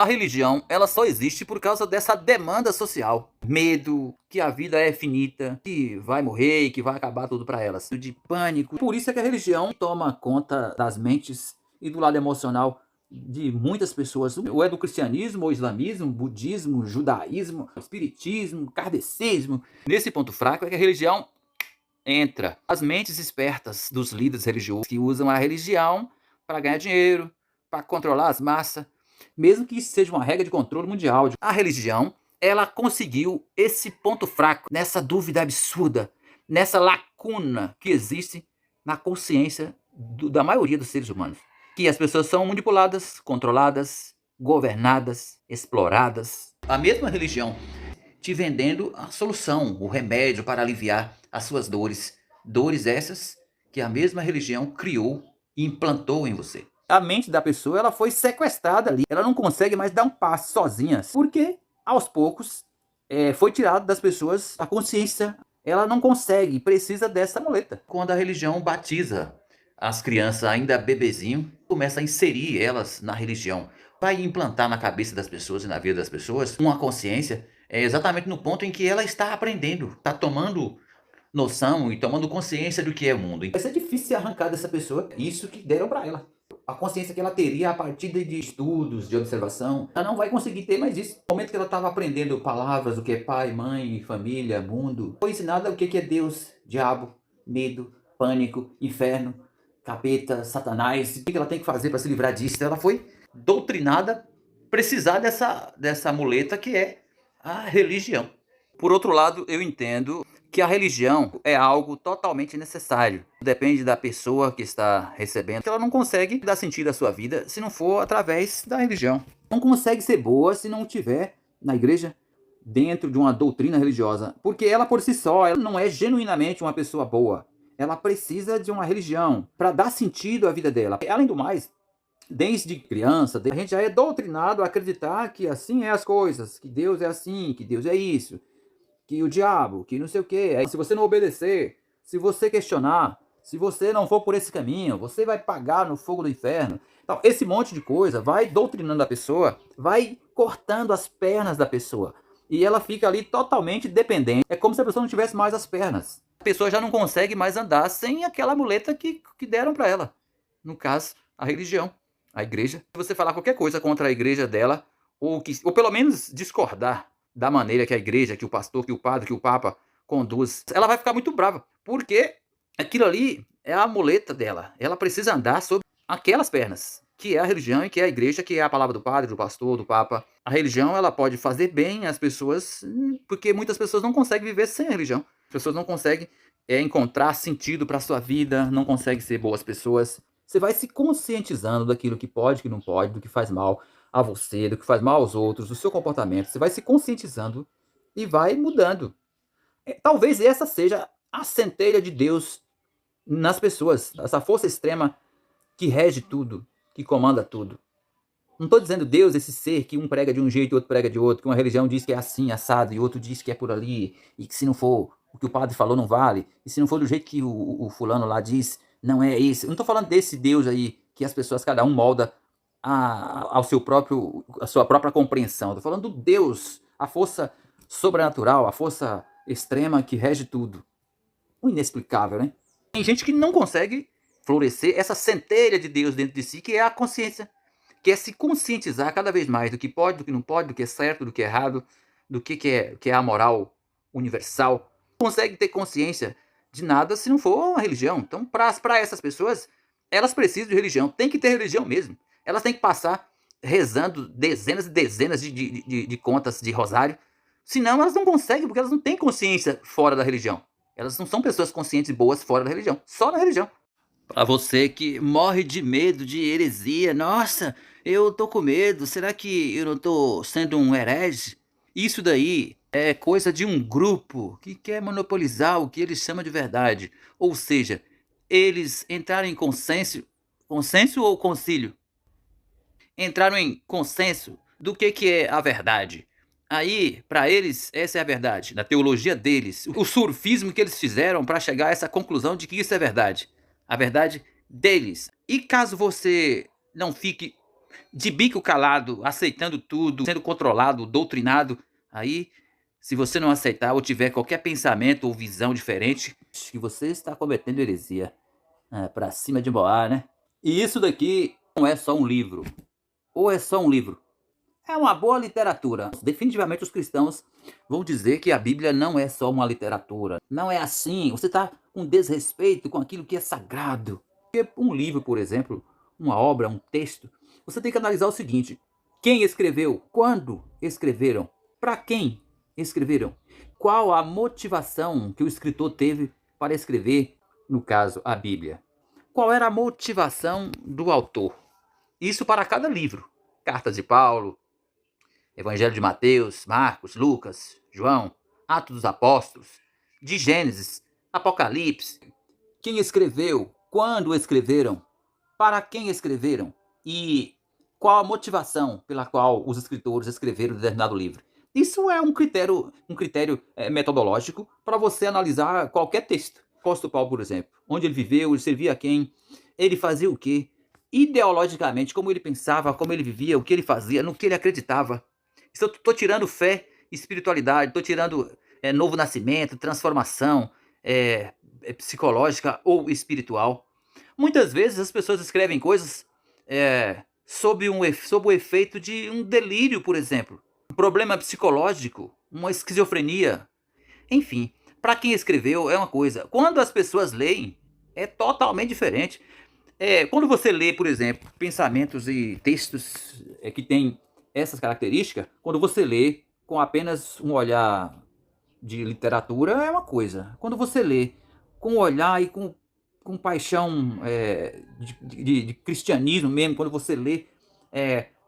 A religião, ela só existe por causa dessa demanda social. Medo, que a vida é finita, que vai morrer e que vai acabar tudo para elas. De pânico. Por isso é que a religião toma conta das mentes e do lado emocional de muitas pessoas. Ou é do cristianismo, ou islamismo, budismo, judaísmo, espiritismo, kardecismo. Nesse ponto fraco é que a religião entra. As mentes espertas dos líderes religiosos que usam a religião para ganhar dinheiro, para controlar as massas, mesmo que isso seja uma regra de controle mundial. A religião, ela conseguiu esse ponto fraco, nessa dúvida absurda, nessa lacuna que existe na consciência da maioria dos seres humanos. Que as pessoas são manipuladas, controladas, governadas, exploradas. A mesma religião te vendendo a solução, o remédio para aliviar as suas dores. Dores essas que a mesma religião criou e implantou em você. A mente da pessoa, ela foi sequestrada ali. Ela não consegue mais dar um passo sozinha. Porque, aos poucos, foi tirado das pessoas a consciência. Ela não consegue, precisa dessa muleta. Quando a religião batiza as crianças ainda bebezinho, começa a inserir elas na religião. Vai implantar na cabeça das pessoas e na vida das pessoas uma consciência exatamente no ponto em que ela está aprendendo, está tomando noção e tomando consciência do que é o mundo. Vai ser difícil arrancar dessa pessoa isso que deram para ela. A consciência que ela teria a partir de estudos, de observação, ela não vai conseguir ter mais isso. No momento que ela estava aprendendo palavras, o que é pai, mãe, família, mundo, foi ensinada o que é Deus, diabo, medo, pânico, inferno, capeta, satanás. O que ela tem que fazer para se livrar disso? Ela foi doutrinada precisar dessa muleta que é a religião. Por outro lado, eu entendo que a religião é algo totalmente necessário. Depende da pessoa que está recebendo. Ela não consegue dar sentido à sua vida se não for através da religião. Não consegue ser boa se não tiver na igreja, dentro de uma doutrina religiosa. Porque ela por si só, ela não é genuinamente uma pessoa boa. Ela precisa de uma religião para dar sentido à vida dela. Além do mais, desde criança, a gente já é doutrinado a acreditar que assim é as coisas, que Deus é assim, que Deus é isso, que o diabo, que não sei o que. Se você não obedecer, se você questionar, se você não for por esse caminho, você vai pagar no fogo do inferno. Então, esse monte de coisa vai doutrinando a pessoa, vai cortando as pernas da pessoa. E ela fica ali totalmente dependente. É como se a pessoa não tivesse mais as pernas. A pessoa já não consegue mais andar sem aquela muleta que deram para ela. No caso, a religião, a igreja. Se você falar qualquer coisa contra a igreja dela, ou pelo menos discordar da maneira que a igreja, que o pastor, que o padre, que o papa conduz, ela vai ficar muito brava, porque aquilo ali é a muleta dela. Ela precisa andar sobre aquelas pernas, que é a religião e que é a igreja, que é a palavra do padre, do pastor, do papa. A religião, ela pode fazer bem às pessoas, porque muitas pessoas não conseguem viver sem a religião. As pessoas não conseguem encontrar sentido para a sua vida, não conseguem ser boas pessoas. Você vai se conscientizando daquilo que pode, que não pode, do que faz mal a você, do que faz mal aos outros, do seu comportamento. Você vai se conscientizando e vai mudando. Talvez essa seja a centelha de Deus nas pessoas, essa força extrema que rege tudo, que comanda tudo. Não estou dizendo Deus, esse ser que um prega de um jeito e outro prega de outro, que uma religião diz que é assim, assado, e outro diz que é por ali, e que se não for o que o padre falou não vale, e se não for do jeito que o fulano lá diz, não é isso. Eu não estou falando desse Deus aí, que as pessoas, cada um molda a sua própria compreensão. Estou falando do Deus, a força sobrenatural, a força extrema que rege tudo. O inexplicável, né? Tem gente que não consegue florescer essa centelha de Deus dentro de si, que é a consciência, que é se conscientizar cada vez mais do que pode, do que não pode, do que é certo, do que é errado, do que é a moral universal. Não consegue ter consciência de nada se não for uma religião. Então, para essas pessoas, elas precisam de religião. Tem que ter religião mesmo. Elas têm que passar rezando dezenas e dezenas de contas de rosário. Senão elas não conseguem, porque elas não têm consciência fora da religião. Elas não são pessoas conscientes e boas fora da religião. Só na religião. Para você que morre de medo de heresia, nossa, eu tô com medo, será que eu não tô sendo um herege? Isso daí é coisa de um grupo que quer monopolizar o que eles chamam de verdade. Ou seja, eles entraram em consenso ou concílio? Entraram em consenso do que é a verdade. Aí, para eles, essa é a verdade, na teologia deles. O surfismo que eles fizeram para chegar a essa conclusão de que isso é verdade. A verdade deles. E caso você não fique de bico calado, aceitando tudo, sendo controlado, doutrinado, aí, se você não aceitar ou tiver qualquer pensamento ou visão diferente, que você está cometendo heresia. Pra cima de Moá, né? E isso daqui não é só um livro. Ou é só um livro. É uma boa literatura. Definitivamente os cristãos vão dizer que a Bíblia não é só uma literatura. Não é assim. Você está com desrespeito com aquilo que é sagrado. Porque um livro, por exemplo, uma obra, um texto, você tem que analisar o seguinte: quem escreveu? Quando escreveram? Para quem escreveram? Qual a motivação que o escritor teve para escrever, no caso, a Bíblia? Qual era a motivação do autor? Isso para cada livro. Cartas de Paulo, Evangelho de Mateus, Marcos, Lucas, João, Atos dos Apóstolos, de Gênesis, Apocalipse. Quem escreveu? Quando escreveram? Para quem escreveram? E qual a motivação pela qual os escritores escreveram determinado livro? Isso é um critério metodológico para você analisar qualquer texto. O apóstolo Paulo, por exemplo, onde ele viveu, ele servia a quem, ele fazia o quê, ideologicamente, como ele pensava, como ele vivia, o que ele fazia, no que ele acreditava. Estou tirando fé, espiritualidade, estou tirando novo nascimento, transformação psicológica ou espiritual. Muitas vezes as pessoas escrevem coisas sob o efeito de um delírio, por exemplo, um problema psicológico, uma esquizofrenia. Enfim, para quem escreveu é uma coisa. Quando as pessoas leem, é totalmente diferente. Quando você lê, por exemplo, pensamentos e textos que têm essas características, quando você lê com apenas um olhar de literatura, é uma coisa. Quando você lê com olhar e com paixão de cristianismo mesmo, quando você lê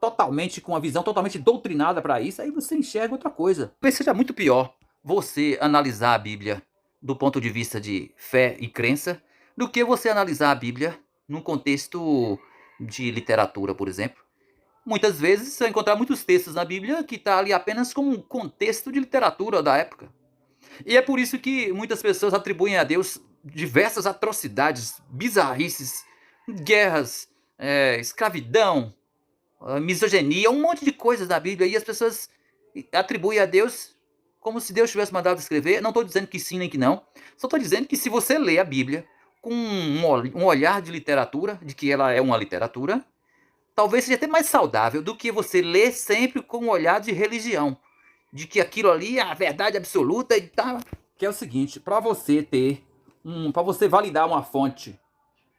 totalmente com a visão totalmente doutrinada para isso, aí você enxerga outra coisa. Talvez seja muito pior você analisar a Bíblia do ponto de vista de fé e crença do que você analisar a Bíblia num contexto de literatura, por exemplo. Muitas vezes você vai encontrar muitos textos na Bíblia que está ali apenas como um contexto de literatura da época. E é por isso que muitas pessoas atribuem a Deus diversas atrocidades, bizarrices, guerras, escravidão, misoginia, um monte de coisas na Bíblia. E as pessoas atribuem a Deus como se Deus tivesse mandado escrever. Não estou dizendo que sim nem que não. Só estou dizendo que se você lê a Bíblia com um olhar de literatura, de que ela é uma literatura, talvez seja até mais saudável do que você ler sempre com um olhar de religião. De que aquilo ali é a verdade absoluta e tal. Que é o seguinte, para você para você validar uma fonte,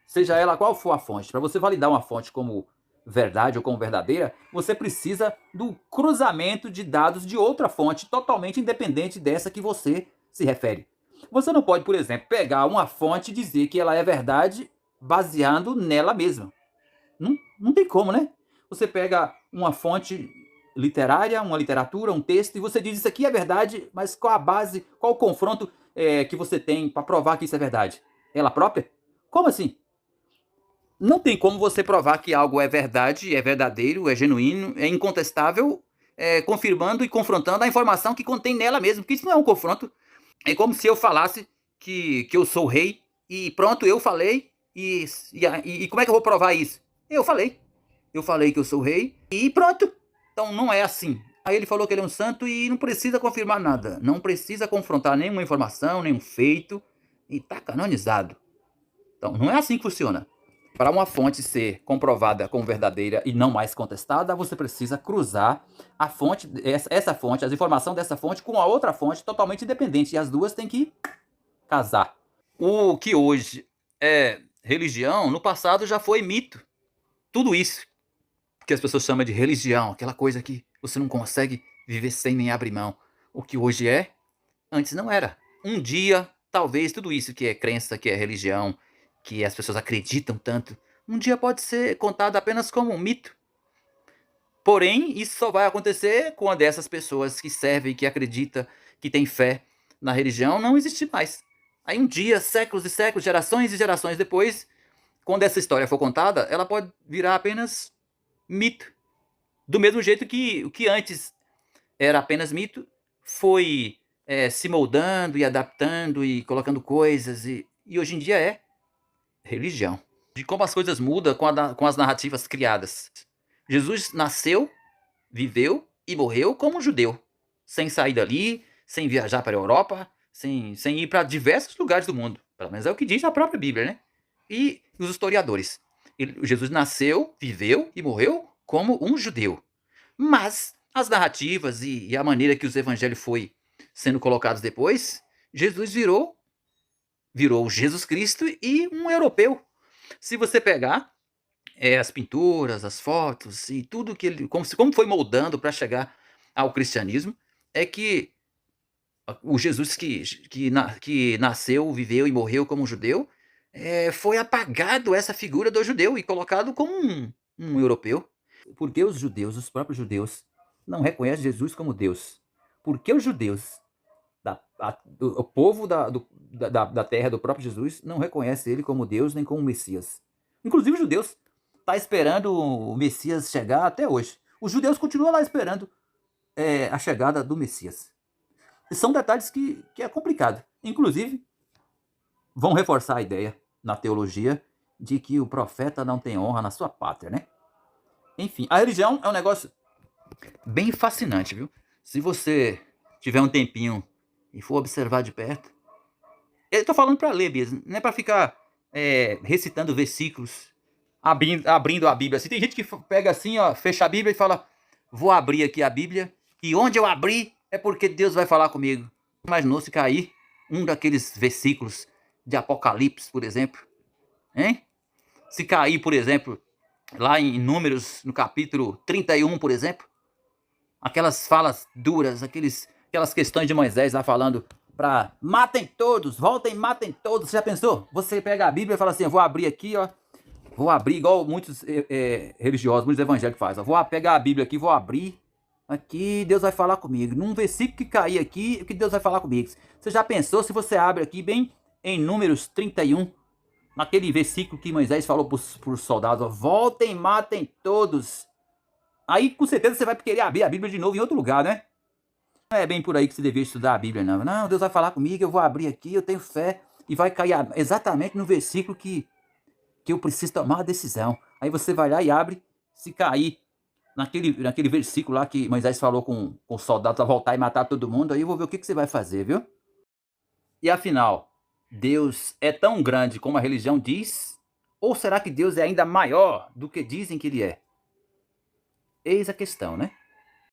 seja ela qual for a fonte, para você validar uma fonte como verdade ou como verdadeira, você precisa do cruzamento de dados de outra fonte totalmente independente dessa que você se refere. Você não pode, por exemplo, pegar uma fonte e dizer que ela é verdade baseando nela mesma. Não tem como, né? Você pega uma fonte literária, uma literatura, um texto, e você diz isso aqui é verdade, mas qual a base, qual o confronto que você tem para provar que isso é verdade? Ela própria? Como assim? Não tem como você provar que algo é verdade, é verdadeiro, é genuíno, é incontestável, confirmando e confrontando a informação que contém nela mesmo, porque isso não é um confronto. É como se eu falasse que eu sou o rei, e pronto, eu falei, e como é que eu vou provar isso? Eu falei. Eu falei que eu sou o rei, e pronto. Então não é assim. Aí ele falou que ele é um santo e não precisa confirmar nada. Não precisa confrontar nenhuma informação, nenhum feito, e está canonizado. Então não é assim que funciona. Para uma fonte ser comprovada como verdadeira e não mais contestada, você precisa cruzar a fonte, essa fonte, as informações dessa fonte com a outra fonte totalmente independente. E as duas têm que casar. O que hoje é religião, no passado já foi mito. Tudo isso que as pessoas chamam de religião, aquela coisa que você não consegue viver sem nem abrir mão. O que hoje é, antes não era. Um dia, talvez tudo isso que é crença, que é religião, que as pessoas acreditam tanto, um dia pode ser contado apenas como um mito. Porém, isso só vai acontecer quando essas pessoas que servem, que acreditam, que têm fé na religião, não existir mais. Aí um dia, séculos e séculos, gerações e gerações depois, quando essa história for contada, ela pode virar apenas mito. Do mesmo jeito que o que antes era apenas mito, foi se moldando e adaptando e colocando coisas, e hoje em dia é religião. De como as coisas mudam com as narrativas criadas. Jesus nasceu, viveu e morreu como um judeu, sem sair dali, sem viajar para a Europa, sem ir para diversos lugares do mundo. Pelo menos é o que diz a própria Bíblia, né? E os historiadores. Jesus nasceu, viveu e morreu como um judeu. Mas as narrativas e a maneira que os evangelhos foi sendo colocados depois, Jesus virou Jesus Cristo e um europeu. Se você pegar as pinturas, as fotos e tudo que ele, como foi moldando para chegar ao cristianismo, é que o Jesus que nasceu, viveu e morreu como judeu, foi apagado essa figura do judeu e colocado como um europeu. Porque os judeus, os próprios judeus, não reconhecem Jesus como Deus? Porque os judeus, o povo da terra do próprio Jesus, não reconhece ele como Deus nem como Messias. Inclusive os judeus estão esperando o Messias chegar até hoje. Os judeus continuam lá esperando a chegada do Messias. E são detalhes que é complicado. Inclusive, vão reforçar a ideia na teologia de que o profeta não tem honra na sua pátria, né? Enfim, a religião é um negócio bem fascinante, viu? Se você tiver um tempinho e for observar de perto, eu tô falando para ler mesmo, não é para ficar recitando versículos, abrindo a Bíblia. Assim, tem gente que pega assim, ó, fecha a Bíblia e fala, vou abrir aqui a Bíblia, e onde eu abrir é porque Deus vai falar comigo. Imaginou se cair um daqueles versículos de Apocalipse, por exemplo? Hein? Se cair, por exemplo, lá em Números, no capítulo 31, por exemplo, aquelas falas duras, aquelas questões de Moisés lá falando para matem todos, voltem, matem todos. Você já pensou? Você pega a Bíblia e fala assim, eu vou abrir aqui, ó, vou abrir igual muitos religiosos, muitos evangélicos fazem. Eu vou pegar a Bíblia aqui, vou abrir. Aqui Deus vai falar comigo. Num versículo que cair aqui, que Deus vai falar comigo. Você já pensou se você abre aqui bem em Números 31, naquele versículo que Moisés falou para os soldados, ó, voltem, matem todos. Aí com certeza você vai querer abrir a Bíblia de novo em outro lugar, né? Não é bem por aí que você deveria estudar a Bíblia, não. Não, Deus vai falar comigo, eu vou abrir aqui, eu tenho fé. E vai cair exatamente no versículo que eu preciso tomar uma decisão. Aí você vai lá e abre, se cair naquele versículo lá que Moisés falou com os soldados a voltar e matar todo mundo, aí eu vou ver o que você vai fazer, viu? E afinal, Deus é tão grande como a religião diz? Ou será que Deus é ainda maior do que dizem que ele é? Eis a questão, né?